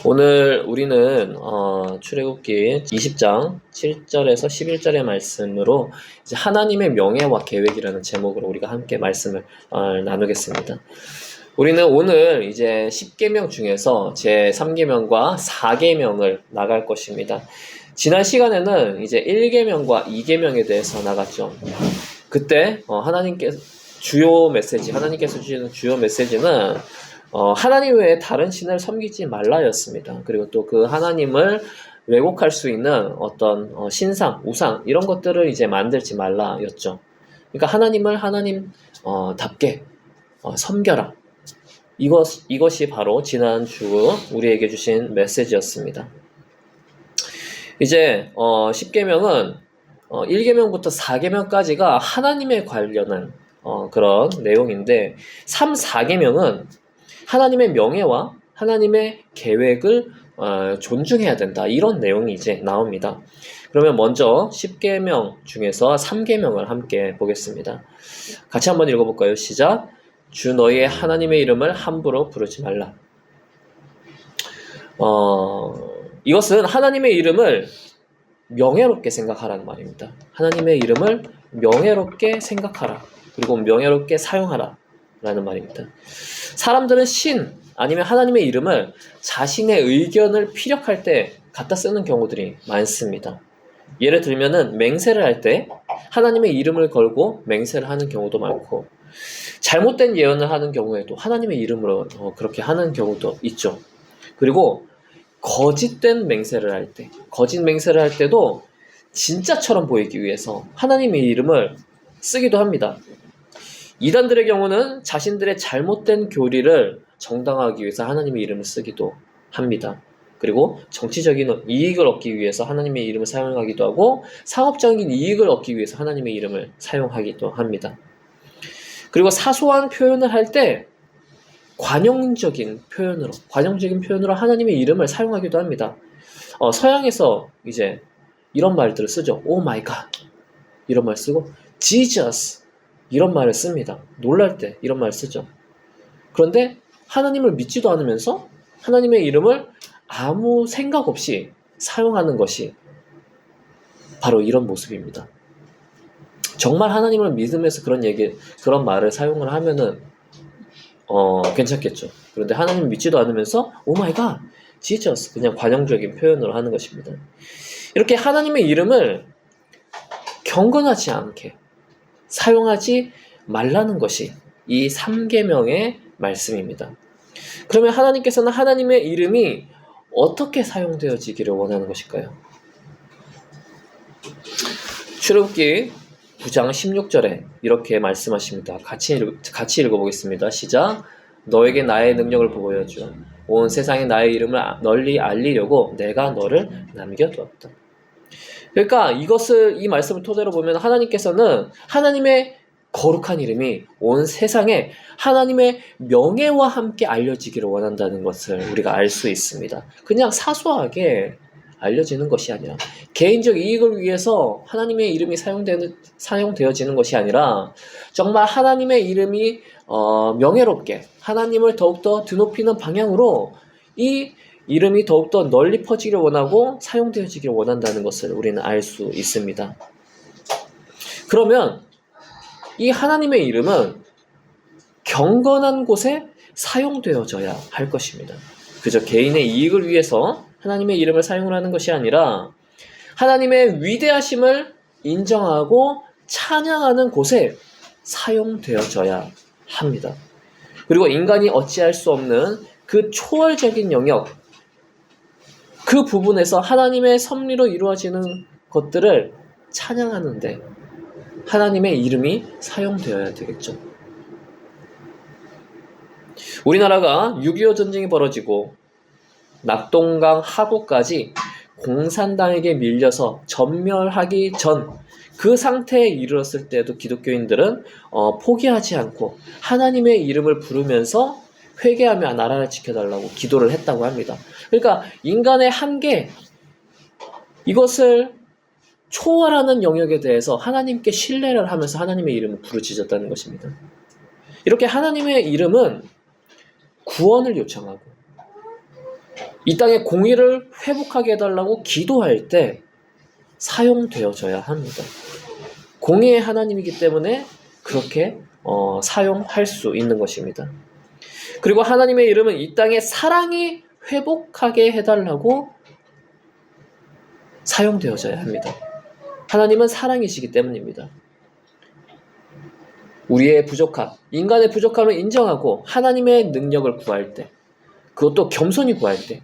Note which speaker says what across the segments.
Speaker 1: 오늘 우리는 출애굽기 20장 7절에서 11절의 말씀으로 이제 하나님의 명예와 계획이라는 제목으로 우리가 함께 말씀을 나누겠습니다. 우리는 오늘 이제 10계명 중에서 제 3계명과 4계명을 나갈 것입니다. 지난 시간에는 이제 1계명과 2계명에 대해서 나갔죠. 그때 하나님께서 주시는 주요 메시지는 하나님 외에 다른 신을 섬기지 말라였습니다. 그리고 또 그 하나님을 왜곡할 수 있는 어떤 신상, 우상 이런 것들을 이제 만들지 말라였죠. 그러니까 하나님을 하나님답게 섬겨라. 이것이 바로 지난주 우리에게 주신 메시지였습니다. 이제 10계명은 1계명부터 4계명까지가 하나님에 관련한 그런 내용인데 3, 4계명은 하나님의 명예와 하나님의 계획을 존중해야 된다. 이런 내용이 이제 나옵니다. 그러면 먼저 10계명 중에서 3계명을 함께 보겠습니다. 같이 한번 읽어볼까요? 시작! 주 너희의 하나님의 이름을 함부로 부르지 말라. 이것은 하나님의 이름을 명예롭게 생각하라는 말입니다. 하나님의 이름을 명예롭게 생각하라. 그리고 명예롭게 사용하라. 라는 말입니다. 사람들은 신 아니면 하나님의 이름을 자신의 의견을 피력할 때 갖다 쓰는 경우들이 많습니다. 예를 들면은 맹세를 할 때 하나님의 이름을 걸고 맹세를 하는 경우도 많고 잘못된 예언을 하는 경우에도 하나님의 이름으로 그렇게 하는 경우도 있죠. 그리고 거짓된 맹세를 할 때, 거짓 맹세를 할 때도 진짜처럼 보이기 위해서 하나님의 이름을 쓰기도 합니다. 이단들의 경우는 자신들의 잘못된 교리를 정당화하기 위해서 하나님의 이름을 쓰기도 합니다. 그리고 정치적인 이익을 얻기 위해서 하나님의 이름을 사용하기도 하고 상업적인 이익을 얻기 위해서 하나님의 이름을 사용하기도 합니다. 그리고 사소한 표현을 할 때 관용적인 표현으로 하나님의 이름을 사용하기도 합니다. 서양에서 이제 이런 말들을 쓰죠. Oh my God 이런 말 쓰고 Jesus 이런 말을 씁니다. 놀랄 때 이런 말을 쓰죠. 그런데 하나님을 믿지도 않으면서 하나님의 이름을 아무 생각 없이 사용하는 것이 바로 이런 모습입니다. 정말 하나님을 믿으면서 그런 말을 사용을 하면은 괜찮겠죠. 그런데 하나님을 믿지도 않으면서 Oh my God, Jesus 그냥 관용적인 표현으로 하는 것입니다. 이렇게 하나님의 이름을 경건하지 않게 사용하지 말라는 것이 이 3계명의 말씀입니다. 그러면 하나님께서는 하나님의 이름이 어떻게 사용되어지기를 원하는 것일까요? 출애굽기 9장 16절에 이렇게 말씀하십니다. 같이 읽어보겠습니다. 시작! 너에게 나의 능력을 보여주어 온 세상에 나의 이름을 널리 알리려고 내가 너를 남겨두었다. 그러니까 이 말씀을 토대로 보면 하나님께서는 하나님의 거룩한 이름이 온 세상에 하나님의 명예와 함께 알려지기를 원한다는 것을 우리가 알 수 있습니다. 그냥 사소하게 알려지는 것이 아니라 개인적 이익을 위해서 하나님의 이름이 사용되어지는 것이 아니라 정말 하나님의 이름이 명예롭게 하나님을 더욱더 드높이는 방향으로 이 이름이 더욱더 널리 퍼지기를 원하고 사용되어지기를 원한다는 것을 우리는 알 수 있습니다. 그러면 이 하나님의 이름은 경건한 곳에 사용되어져야 할 것입니다. 그저 개인의 이익을 위해서 하나님의 이름을 사용을 하는 것이 아니라 하나님의 위대하심을 인정하고 찬양하는 곳에 사용되어져야 합니다. 그리고 인간이 어찌할 수 없는 그 초월적인 영역, 그 부분에서 하나님의 섭리로 이루어지는 것들을 찬양하는데 하나님의 이름이 사용되어야 되겠죠. 우리나라가 6.25 전쟁이 벌어지고 낙동강 하구까지 공산당에게 밀려서 전멸하기 전 그 상태에 이르렀을 때도 기독교인들은 포기하지 않고 하나님의 이름을 부르면서 회개하며 나라를 지켜달라고 기도를 했다고 합니다. 그러니까 인간의 한계, 이것을 초월하는 영역에 대해서 하나님께 신뢰를 하면서 하나님의 이름을 부르짖었다는 것입니다. 이렇게 하나님의 이름은 구원을 요청하고 이 땅의 공의를 회복하게 해달라고 기도할 때 사용되어져야 합니다. 공의의 하나님이기 때문에 그렇게 사용할 수 있는 것입니다. 그리고 하나님의 이름은 이 땅에 사랑이 회복하게 해달라고 사용되어져야 합니다. 하나님은 사랑이시기 때문입니다. 우리의 부족함, 인간의 부족함을 인정하고 하나님의 능력을 구할 때, 그것도 겸손히 구할 때,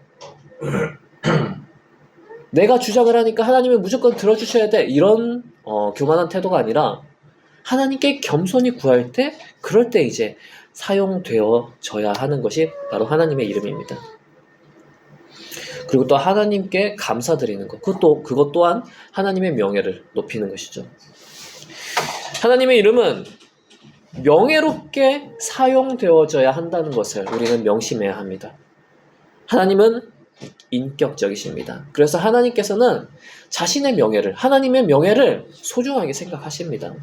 Speaker 1: 내가 주장을 하니까 하나님은 무조건 들어주셔야 돼, 이런 교만한 태도가 아니라 하나님께 겸손히 구할 때, 그럴 때 이제 사용되어져야 하는 것이 바로 하나님의 이름입니다. 그리고 또 하나님께 감사드리는 것, 그것 또한 하나님의 명예를 높이는 것이죠. 하나님의 이름은 명예롭게 사용되어져야 한다는 것을 우리는 명심해야 합니다. 하나님은 인격적이십니다. 그래서 하나님께서는 자신의 명예를, 하나님의 명예를 소중하게 생각하십니다.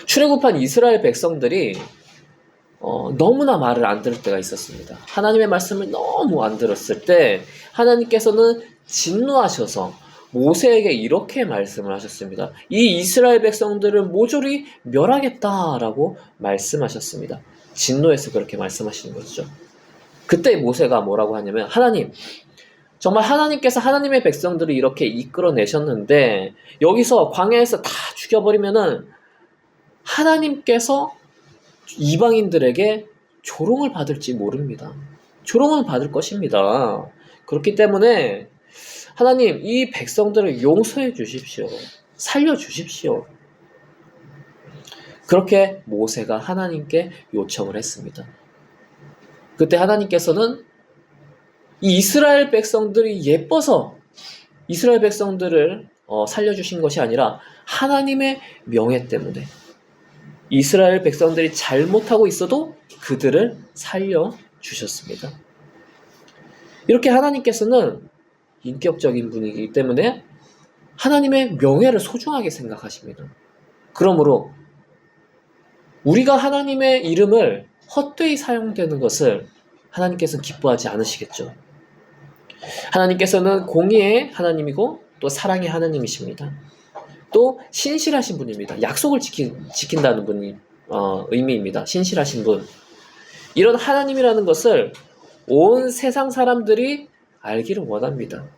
Speaker 1: 출애굽한 이스라엘 백성들이 너무나 말을 안 들을 때가 있었습니다. 하나님의 말씀을 너무 안 들었을 때 하나님께서는 진노하셔서 모세에게 이렇게 말씀을 하셨습니다. 이 이스라엘 백성들을 모조리 멸하겠다라고 말씀하셨습니다. 진노해서 그렇게 말씀하시는 거죠. 그때 모세가 뭐라고 하냐면, 하나님, 정말 하나님께서 하나님의 백성들을 이렇게 이끌어내셨는데 여기서 광야에서 다 죽여버리면은 하나님께서 이방인들에게 조롱을 받을지 모릅니다. 조롱을 받을 것입니다. 그렇기 때문에 하나님, 이 백성들을 용서해 주십시오. 살려 주십시오. 그렇게 모세가 하나님께 요청을 했습니다. 그때 하나님께서는 이 이스라엘 백성들이 예뻐서 이스라엘 백성들을 살려주신 것이 아니라 하나님의 명예 때문에 이스라엘 백성들이 잘못하고 있어도 그들을 살려주셨습니다. 이렇게 하나님께서는 인격적인 분이기 때문에 하나님의 명예를 소중하게 생각하십니다. 그러므로 우리가 하나님의 이름을 헛되이 사용되는 것을 하나님께서는 기뻐하지 않으시겠죠. 하나님께서는 공의의 하나님이고 또 사랑의 하나님이십니다. 또 신실하신 분입니다. 약속을 지킨다는 분이 의미입니다. 신실하신 분. 이런 하나님이라는 것을 온 세상 사람들이 알기를 원합니다.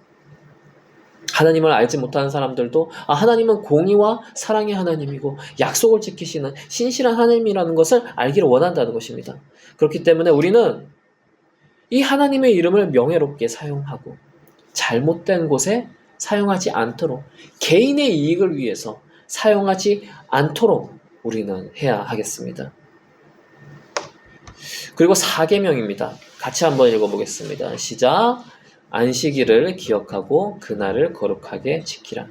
Speaker 1: 하나님을 알지 못하는 사람들도 하나님은 공의와 사랑의 하나님이고 약속을 지키시는 신실한 하나님이라는 것을 알기를 원한다는 것입니다. 그렇기 때문에 우리는 이 하나님의 이름을 명예롭게 사용하고 잘못된 곳에 사용하지 않도록, 개인의 이익을 위해서 사용하지 않도록 우리는 해야 하겠습니다. 그리고 4계명입니다. 같이 한번 읽어보겠습니다. 시작. 안식일을 기억하고 그날을 거룩하게 지키라.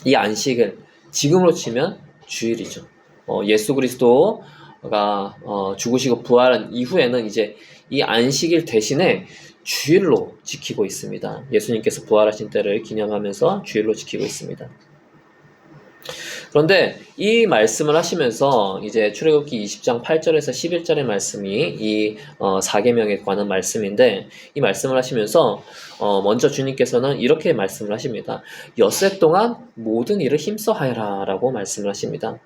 Speaker 1: 이 안식일, 지금으로 치면 주일이죠. 예수 그리스도가 죽으시고 부활한 이후에는 이제 이 안식일 대신에 주일로 지키고 있습니다. 예수님께서 부활하신 때를 기념하면서 주일로 지키고 있습니다. 그런데 이 말씀을 하시면서 이제 출애굽기 20장 8절에서 11절의 말씀이 이 4계명에 관한 말씀인데, 이 말씀을 하시면서 먼저 주님께서는 이렇게 말씀을 하십니다. 엿새 동안 모든 일을 힘써 하여라 라고 말씀을 하십니다.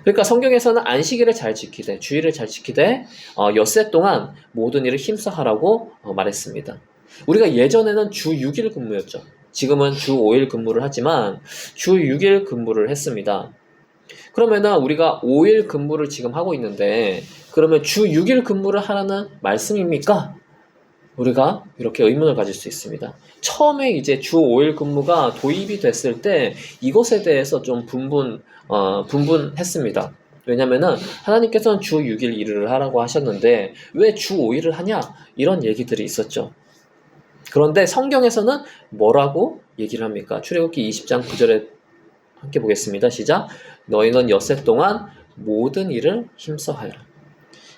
Speaker 1: 그러니까 성경에서는 안식일을 잘 지키되, 주일을 잘 지키되 엿새 동안 모든 일을 힘써 하라고 말했습니다. 우리가 예전에는 주 6일 근무였죠. 지금은 주 5일 근무를 하지만 주 6일 근무를 했습니다. 그러면은 우리가 5일 근무를 지금 하고 있는데, 그러면 주 6일 근무를 하라는 말씀입니까? 우리가 이렇게 의문을 가질 수 있습니다. 처음에 이제 주 5일 근무가 도입이 됐을 때 이것에 대해서 좀 분분했습니다. 왜냐면은 하나님께서는 주 6일 일을 하라고 하셨는데 왜 주 5일을 하냐? 이런 얘기들이 있었죠. 그런데 성경에서는 뭐라고 얘기를 합니까? 출애굽기 20장 9절에 함께 보겠습니다. 시작. 너희는 엿새 동안 모든 일을 힘써 하여라.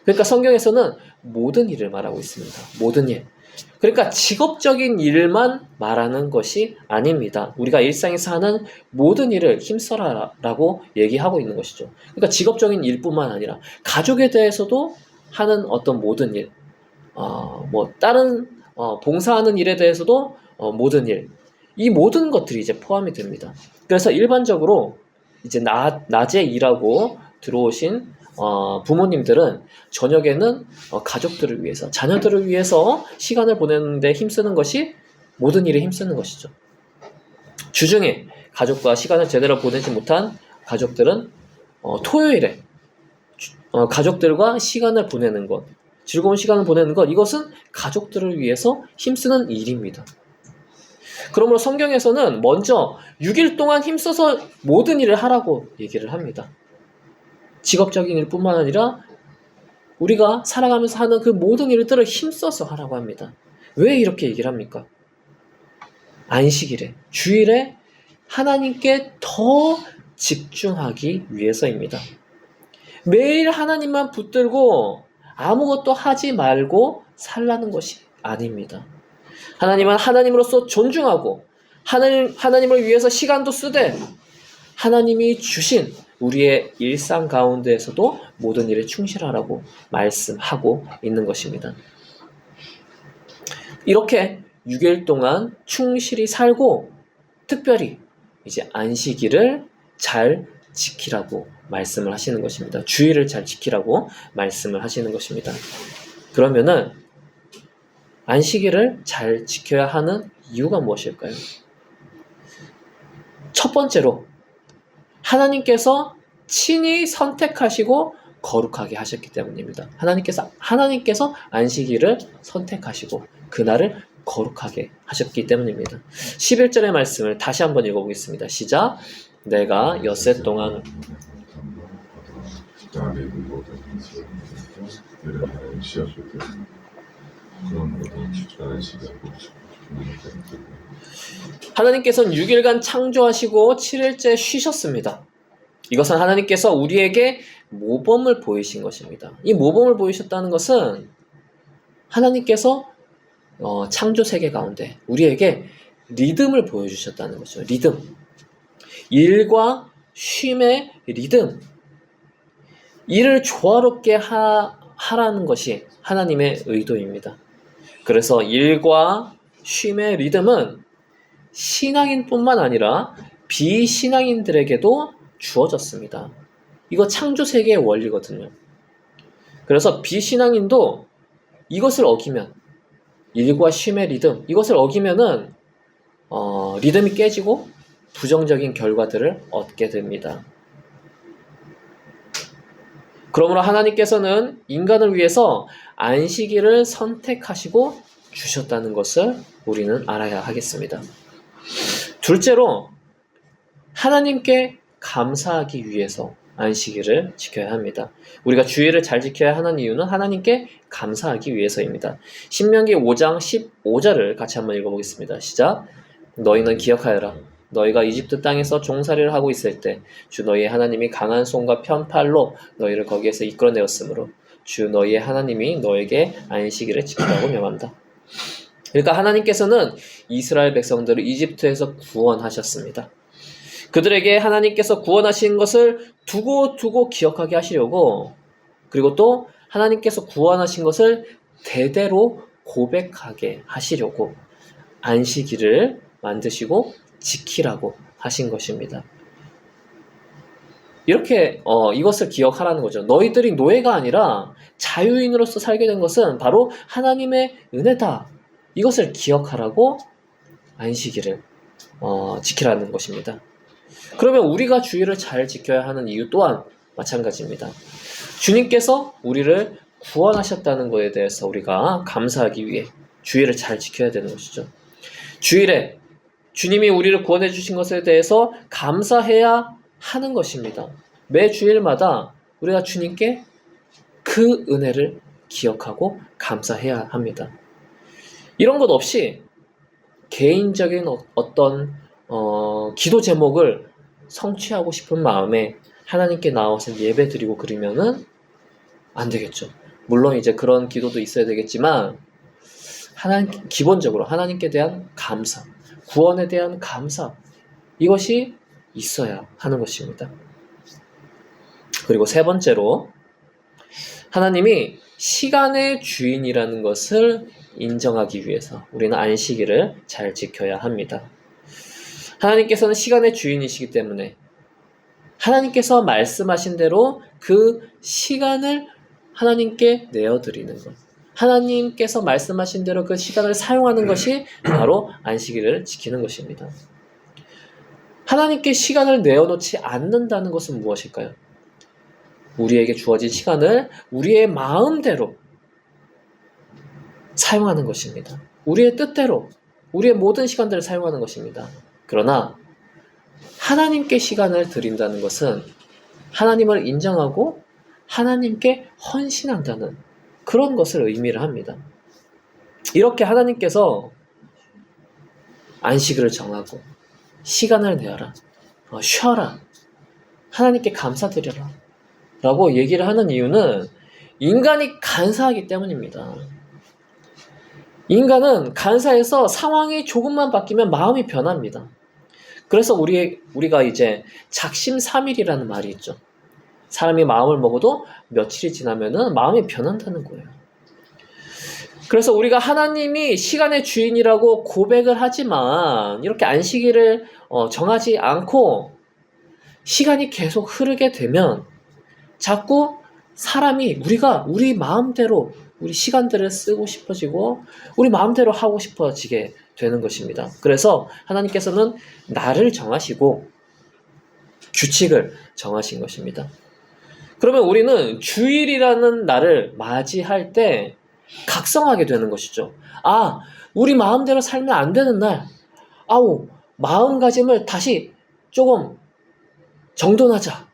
Speaker 1: 그러니까 성경에서는 모든 일을 말하고 있습니다. 모든 일. 그러니까 직업적인 일만 말하는 것이 아닙니다. 우리가 일상에서 하는 모든 일을 힘써라라고 얘기하고 있는 것이죠. 그러니까 직업적인 일뿐만 아니라 가족에 대해서도 하는 어떤 모든 일, 다른 봉사하는 일에 대해서도 모든 일, 이 모든 것들이 이제 포함이 됩니다. 그래서 일반적으로 이제 낮에 일하고 들어오신 부모님들은 저녁에는 가족들을 위해서, 자녀들을 위해서 시간을 보내는데 힘쓰는 것이 모든 일에 힘쓰는 것이죠. 주중에 가족과 시간을 제대로 보내지 못한 가족들은 토요일에 가족들과 시간을 보내는 것, 즐거운 시간을 보내는 것, 이것은 가족들을 위해서 힘쓰는 일입니다. 그러므로 성경에서는 먼저 6일 동안 힘써서 모든 일을 하라고 얘기를 합니다. 직업적인 일뿐만 아니라 우리가 살아가면서 하는 그 모든 일들을 힘써서 하라고 합니다. 왜 이렇게 얘기를 합니까? 안식일에, 주일에 하나님께 더 집중하기 위해서입니다. 매일 하나님만 붙들고 아무것도 하지 말고 살라는 것이 아닙니다. 하나님은 하나님으로서 존중하고 하나님을 위해서 시간도 쓰되 하나님이 주신 우리의 일상 가운데에서도 모든 일에 충실하라고 말씀하고 있는 것입니다. 이렇게 6일 동안 충실히 살고 특별히 이제 안식일을 잘 지키라고 말씀을 하시는 것입니다. 주일을 잘 지키라고 말씀을 하시는 것입니다. 그러면은 안식일을 잘 지켜야 하는 이유가 무엇일까요? 첫 번째로 하나님께서 친히 선택하시고 거룩하게 하셨기 때문입니다. 하나님께서 안식일을 선택하시고 그날을 거룩하게 하셨기 때문입니다. 11절의 말씀을 다시 한번 읽어보겠습니다. 시작. 내가 엿새 동안 하나님께서는 6일간 창조하시고 7일째 쉬셨습니다. 이것은 하나님께서 우리에게 모범을 보이신 것입니다. 이 모범을 보이셨다는 것은 하나님께서 창조 세계 가운데 우리에게 리듬을 보여주셨다는 것이죠. 리듬. 일과 쉼의 리듬. 일을 조화롭게 하라는 것이 하나님의 의도입니다. 그래서 일과 쉼의 리듬은 신앙인뿐만 아니라 비신앙인들에게도 주어졌습니다. 이거 창조 세계의 원리거든요. 그래서 비신앙인도 이것을 어기면, 일과 쉼의 리듬, 이것을 어기면은 리듬이 깨지고 부정적인 결과들을 얻게 됩니다. 그러므로 하나님께서는 인간을 위해서 안식일을 선택하시고 주셨다는 것을 우리는 알아야 하겠습니다. 둘째로 하나님께 감사하기 위해서 안식일을 지켜야 합니다. 우리가 주일을 잘 지켜야 하는 이유는 하나님께 감사하기 위해서입니다. 신명기 5장 15절을 같이 한번 읽어보겠습니다. 시작. 너희는 기억하여라. 너희가 이집트 땅에서 종살이를 하고 있을 때 주 너희의 하나님이 강한 손과 편팔로 너희를 거기에서 이끌어내었으므로 주 너희의 하나님이 너에게 안식일을 지키라고 명한다. 그러니까 하나님께서는 이스라엘 백성들을 이집트에서 구원하셨습니다. 그들에게 하나님께서 구원하신 것을 두고 기억하게 하시려고, 그리고 또 하나님께서 구원하신 것을 대대로 고백하게 하시려고 안식일을 만드시고 지키라고 하신 것입니다. 이렇게 이것을 기억하라는 거죠. 너희들이 노예가 아니라 자유인으로서 살게 된 것은 바로 하나님의 은혜다. 이것을 기억하라고 안식일을 지키라는 것입니다. 그러면 우리가 주일을 잘 지켜야 하는 이유 또한 마찬가지입니다. 주님께서 우리를 구원하셨다는 것에 대해서 우리가 감사하기 위해 주일을 잘 지켜야 되는 것이죠. 주일에 주님이 우리를 구원해 주신 것에 대해서 감사해야 하는 것입니다. 매 주일마다 우리가 주님께 그 은혜를 기억하고 감사해야 합니다. 이런 것 없이 개인적인 어떤 기도 제목을 성취하고 싶은 마음에 하나님께 나와서 예배 드리고 그러면은 안 되겠죠. 물론 이제 그런 기도도 있어야 되겠지만 기본적으로 하나님께 대한 감사, 구원에 대한 감사, 이것이 있어야 하는 것입니다. 그리고 세 번째로, 하나님이 시간의 주인이라는 것을 인정하기 위해서 우리는 안식일을 잘 지켜야 합니다. 하나님께서는 시간의 주인이시기 때문에 하나님께서 말씀하신 대로 그 시간을 하나님께 내어드리는 것, 하나님께서 말씀하신 대로 그 시간을 사용하는 것이 바로 안식일을 지키는 것입니다. 하나님께 시간을 내어놓지 않는다는 것은 무엇일까요? 우리에게 주어진 시간을 우리의 마음대로 사용하는 것입니다. 우리의 뜻대로 우리의 모든 시간들을 사용하는 것입니다. 그러나 하나님께 시간을 드린다는 것은 하나님을 인정하고 하나님께 헌신한다는 그런 것을 의미를 합니다. 이렇게 하나님께서 안식일을 정하고 시간을 내어라, 쉬어라, 하나님께 감사드려라 라고 얘기를 하는 이유는 인간이 간사하기 때문입니다. 인간은 간사해서 상황이 조금만 바뀌면 마음이 변합니다. 그래서 우리가 이제 작심삼일이라는 말이 있죠. 사람이 마음을 먹어도 며칠이 지나면은 마음이 변한다는 거예요. 그래서 우리가 하나님이 시간의 주인이라고 고백을 하지만 이렇게 안식일을 정하지 않고 시간이 계속 흐르게 되면 자꾸 사람이 우리가 우리 마음대로 우리 시간들을 쓰고 싶어지고 우리 마음대로 하고 싶어지게 되는 것입니다. 그래서 하나님께서는 날을 정하시고 규칙을 정하신 것입니다. 그러면 우리는 주일이라는 날을 맞이할 때 각성하게 되는 것이죠. 아, 우리 마음대로 살면 안 되는 날. 아우, 마음가짐을 다시 조금 정돈하자.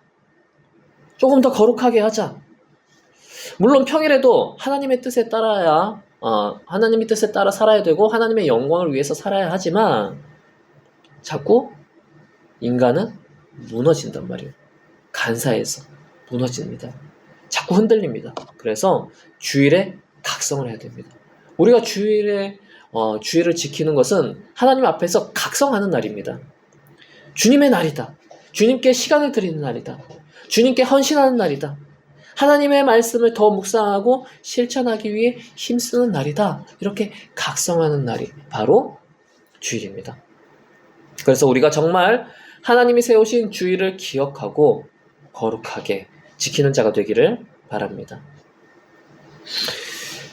Speaker 1: 조금 더 거룩하게 하자. 물론 평일에도 하나님의 뜻에 따라야 하나님의 뜻에 따라 살아야 되고 하나님의 영광을 위해서 살아야 하지만 자꾸 인간은 무너진단 말이에요. 간사해서 무너집니다. 자꾸 흔들립니다. 그래서 주일에 각성을 해야 됩니다. 우리가 주일을 지키는 것은 하나님 앞에서 각성하는 날입니다. 주님의 날이다. 주님께 시간을 드리는 날이다. 주님께 헌신하는 날이다. 하나님의 말씀을 더 묵상하고 실천하기 위해 힘쓰는 날이다. 이렇게 각성하는 날이 바로 주일입니다. 그래서 우리가 정말 하나님이 세우신 주일을 기억하고 거룩하게 지키는 자가 되기를 바랍니다.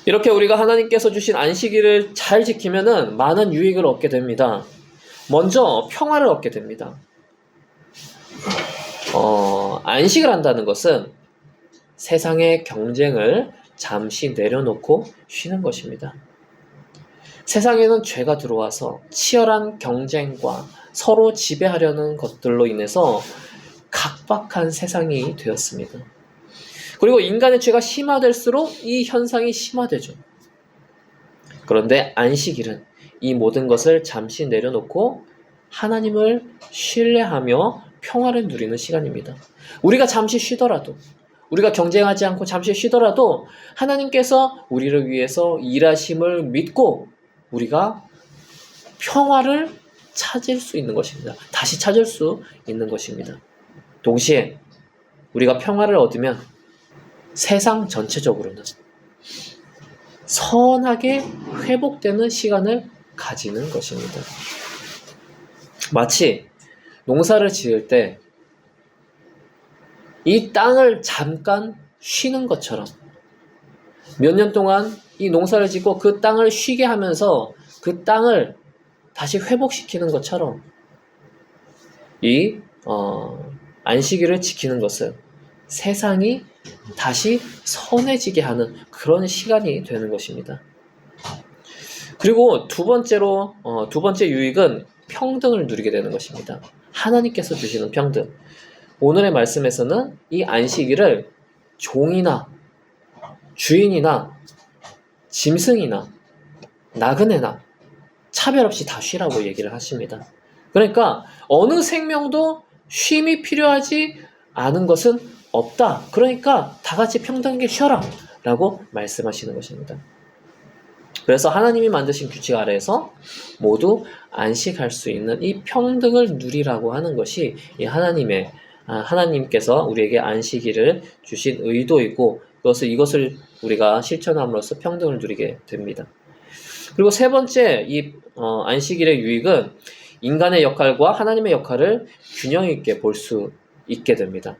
Speaker 1: 이렇게 우리가 하나님께서 주신 안식일을 잘 지키면은 많은 유익을 얻게 됩니다. 먼저 평화를 얻게 됩니다. 안식을 한다는 것은 세상의 경쟁을 잠시 내려놓고 쉬는 것입니다. 세상에는 죄가 들어와서 치열한 경쟁과 서로 지배하려는 것들로 인해서 각박한 세상이 되었습니다. 그리고 인간의 죄가 심화될수록 이 현상이 심화되죠. 그런데 안식일은 이 모든 것을 잠시 내려놓고 하나님을 신뢰하며 평화를 누리는 시간입니다. 우리가 잠시 쉬더라도, 우리가 경쟁하지 않고 잠시 쉬더라도 하나님께서 우리를 위해서 일하심을 믿고 우리가 평화를 찾을 수 있는 것입니다. 다시 찾을 수 있는 것입니다. 동시에 우리가 평화를 얻으면 세상 전체적으로는 선하게 회복되는 시간을 가지는 것입니다. 마치 농사를 지을 때 이 땅을 잠깐 쉬는 것처럼 몇 년 동안 이 농사를 짓고 그 땅을 쉬게 하면서 그 땅을 다시 회복시키는 것처럼 이 안식일을 지키는 것은 세상이 다시 선해지게 하는 그런 시간이 되는 것입니다. 그리고 두 번째 유익은 평등을 누리게 되는 것입니다. 하나님께서 주시는 평등. 오늘의 말씀에서는 이 안식일을 종이나 주인이나 짐승이나 나그네나 차별 없이 다 쉬라고 얘기를 하십니다. 그러니까 어느 생명도 쉼이 필요하지 않은 것은 없다. 그러니까 다 같이 평등하게 쉬어라 라고 말씀하시는 것입니다. 그래서 하나님이 만드신 규칙 아래에서 모두 안식할 수 있는 이 평등을 누리라고 하는 것이 이 하나님께서 우리에게 안식일을 주신 의도이고, 이것을 우리가 실천함으로써 평등을 누리게 됩니다. 그리고 세 번째, 안식일의 유익은 인간의 역할과 하나님의 역할을 균형 있게 볼 수 있게 됩니다.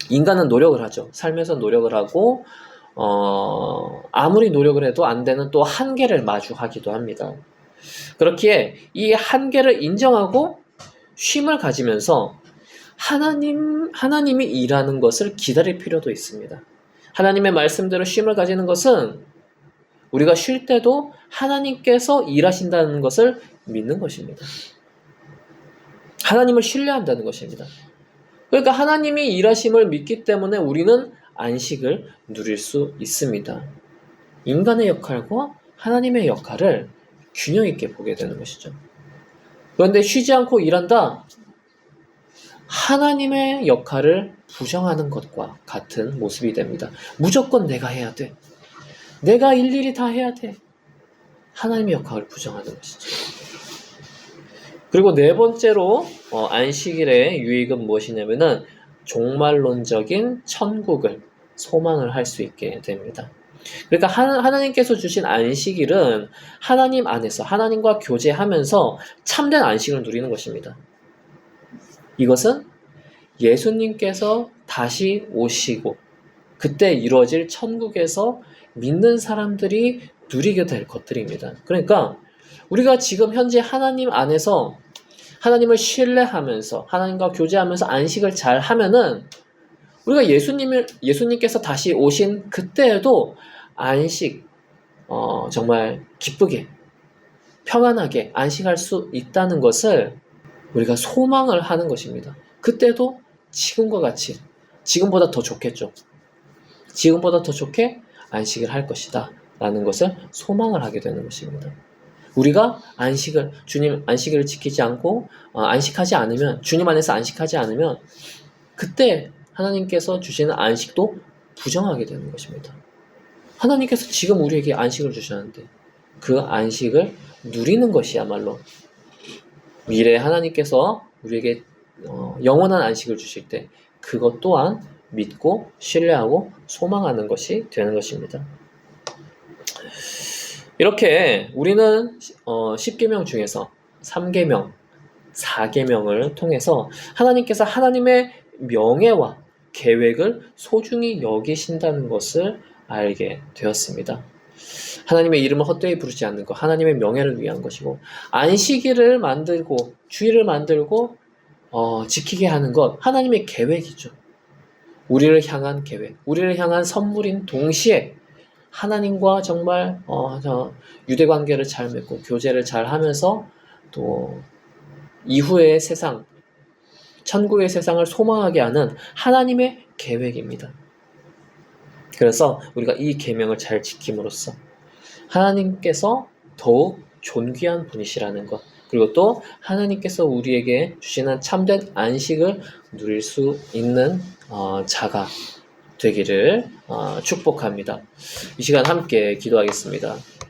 Speaker 1: 인간은 노력을 하죠. 삶에서 노력을 하고 아무리 노력을 해도 안 되는 또 한계를 마주하기도 합니다. 그렇기에 이 한계를 인정하고 쉼을 가지면서 하나님이 일하는 것을 기다릴 필요도 있습니다. 하나님의 말씀대로 쉼을 가지는 것은 우리가 쉴 때도 하나님께서 일하신다는 것을 믿는 것입니다. 하나님을 신뢰한다는 것입니다. 그러니까 하나님이 일하심을 믿기 때문에 우리는 안식을 누릴 수 있습니다. 인간의 역할과 하나님의 역할을 균형 있게 보게 되는 것이죠. 그런데 쉬지 않고 일한다? 하나님의 역할을 부정하는 것과 같은 모습이 됩니다. 무조건 내가 해야 돼. 내가 일일이 다 해야 돼. 하나님의 역할을 부정하는 것이죠. 그리고 네 번째로 안식일의 유익은 무엇이냐면은 종말론적인 천국을 소망을 할 수 있게 됩니다. 그러니까 하나님께서 주신 안식일은 하나님 안에서 하나님과 교제하면서 참된 안식을 누리는 것입니다. 이것은 예수님께서 다시 오시고 그때 이루어질 천국에서 믿는 사람들이 누리게 될 것들입니다. 그러니까 우리가 지금 현재 하나님 안에서 하나님을 신뢰하면서 하나님과 교제하면서 안식을 잘 하면은 우리가 예수님께서 다시 오신 그때에도 안식, 정말 기쁘게, 평안하게 안식할 수 있다는 것을 우리가 소망을 하는 것입니다. 그때도 지금과 같이, 지금보다 더 좋겠죠. 지금보다 더 좋게 안식을 할 것이다 라는 것을 소망을 하게 되는 것입니다. 우리가 주님 안식일을 지키지 않고 안식하지 않으면, 주님 안에서 안식하지 않으면 그때 하나님께서 주시는 안식도 부정하게 되는 것입니다. 하나님께서 지금 우리에게 안식을 주셨는데 그 안식을 누리는 것이야말로 미래에 하나님께서 우리에게 영원한 안식을 주실 때 그것 또한 믿고 신뢰하고 소망하는 것이 되는 것입니다. 이렇게 우리는 10계명 중에서 3계명, 4계명을 통해서 하나님께서 하나님의 명예와 계획을 소중히 여기신다는 것을 알게 되었습니다. 하나님의 이름을 헛되이 부르지 않는 것, 하나님의 명예를 위한 것이고, 안식일을 만들고 주일을 만들고 지키게 하는 것, 하나님의 계획이죠. 우리를 향한 계획, 우리를 향한 선물인 동시에 하나님과 정말 유대관계를 잘 맺고 교제를 잘 하면서 또 이후의 세상, 천국의 세상을 소망하게 하는 하나님의 계획입니다. 그래서 우리가 이 계명을 잘 지킴으로써 하나님께서 더욱 존귀한 분이시라는 것, 그리고 또 하나님께서 우리에게 주시는 참된 안식을 누릴 수 있는 자가 되기를 축복합니다. 이 시간 함께 기도하겠습니다.